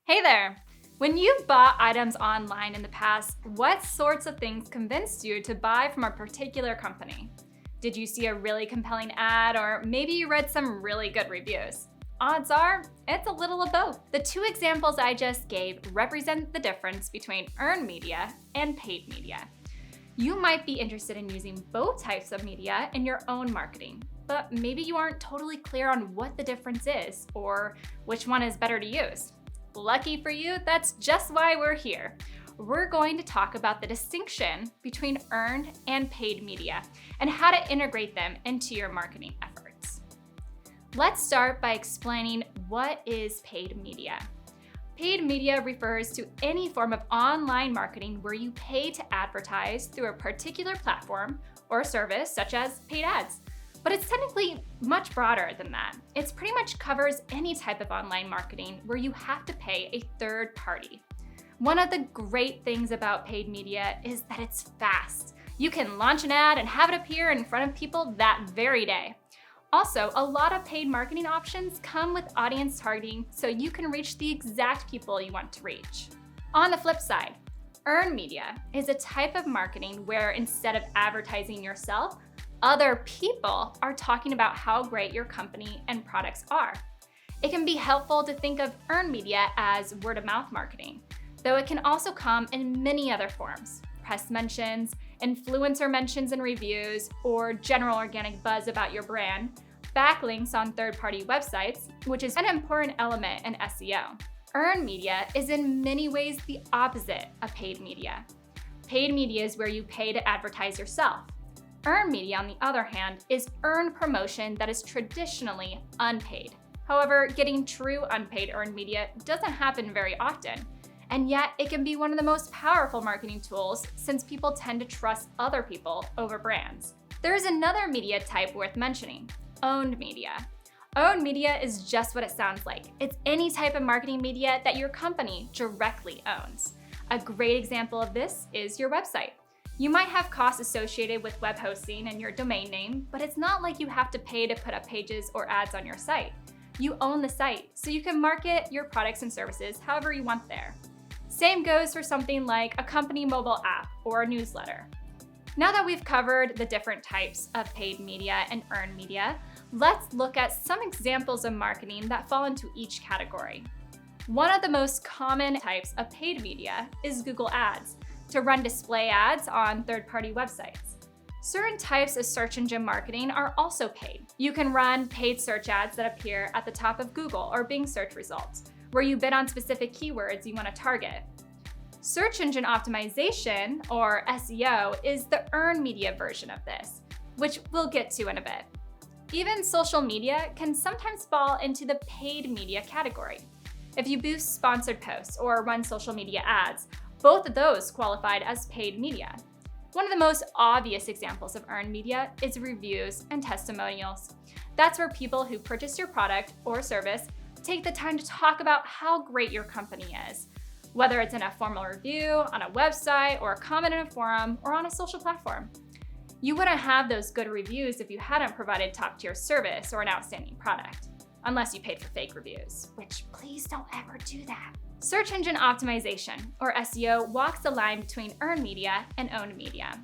Hey there! When you've bought items online in the past, what sorts of things convinced you to buy from a particular company? Did you see a really compelling ad, or maybe you read some really good reviews? Odds are, it's a little of both. The two examples I just gave represent the difference between earned media and paid media. You might be interested in using both types of media in your own marketing, but maybe you aren't totally clear on what the difference is or which one is better to use. Lucky for you, that's just why we're here. We're going to talk about the distinction between earned and paid media and how to integrate them into your marketing efforts. Let's start by explaining what is paid media. Paid media refers to any form of online marketing where you pay to advertise through a particular platform or service, such as paid ads. But it's technically much broader than that. It pretty much covers any type of online marketing where you have to pay a third party. One of the great things about paid media is that it's fast. You can launch an ad and have it appear in front of people that very day. Also, a lot of paid marketing options come with audience targeting, so you can reach the exact people you want to reach. On the flip side, earned media is a type of marketing where instead of advertising yourself, other people are talking about how great your company and products are. It can be helpful to think of earned media as word-of-mouth marketing, though it can also come in many other forms: press mentions, influencer mentions and reviews, or general organic buzz about your brand, backlinks on third-party websites, which is an important element in SEO. Earned media is in many ways the opposite of paid media. Paid media is where you pay to advertise yourself. Earned media, on the other hand, is earned promotion that is traditionally unpaid. However, getting true unpaid earned media doesn't happen very often, and yet it can be one of the most powerful marketing tools since people tend to trust other people over brands. There is another media type worth mentioning: owned media. Owned media is just what it sounds like. It's any type of marketing media that your company directly owns. A great example of this is your website. You might have costs associated with web hosting and your domain name, but it's not like you have to pay to put up pages or ads on your site. You own the site, so you can market your products and services however you want there. Same goes for something like a company mobile app or a newsletter. Now that we've covered the different types of paid media and earned media, let's look at some examples of marketing that fall into each category. One of the most common types of paid media is Google Ads, to run display ads on third-party websites. Certain types of search engine marketing are also paid. You can run paid search ads that appear at the top of Google or Bing search results, where you bid on specific keywords you want to target. Search engine optimization, or SEO, is the earned media version of this, which we'll get to in a bit. Even social media can sometimes fall into the paid media category. If you boost sponsored posts or run social media ads, both of those qualified as paid media. One of the most obvious examples of earned media is reviews and testimonials. That's where people who purchase your product or service take the time to talk about how great your company is, whether it's in a formal review, on a website, or a comment in a forum, or on a social platform. You wouldn't have those good reviews if you hadn't provided top-tier service or an outstanding product, unless you paid for fake reviews, which please don't ever do that. Search engine optimization, or SEO, walks the line between earned media and owned media.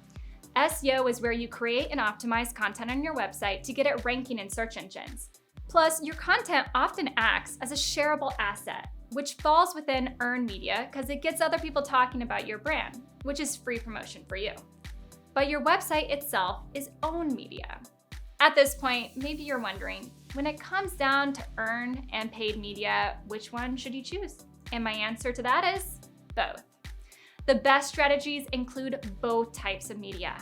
SEO is where you create and optimize content on your website to get it ranking in search engines. Plus, your content often acts as a shareable asset, which falls within earned media because it gets other people talking about your brand, which is free promotion for you. But your website itself is owned media. At this point, maybe you're wondering, when it comes down to earned and paid media, which one should you choose? And my answer to that is both. The best strategies include both types of media.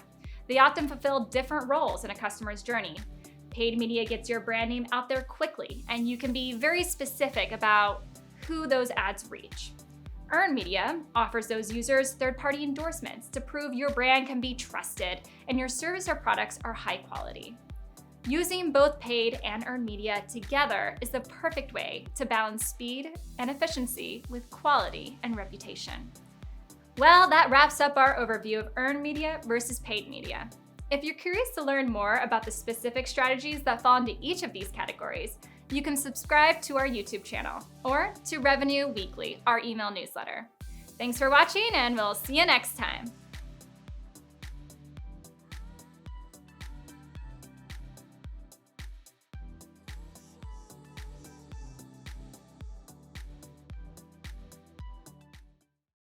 They often fulfill different roles in a customer's journey. Paid media gets your brand name out there quickly, and you can be very specific about who those ads reach. Earned media offers those users third-party endorsements to prove your brand can be trusted and your service or products are high quality. Using both paid and earned media together is the perfect way to balance speed and efficiency with quality and reputation. Well, that wraps up our overview of earned media versus paid media. If you're curious to learn more about the specific strategies that fall into each of these categories, you can subscribe to our YouTube channel or to Revenue Weekly, our email newsletter. Thanks for watching, and we'll see you next time.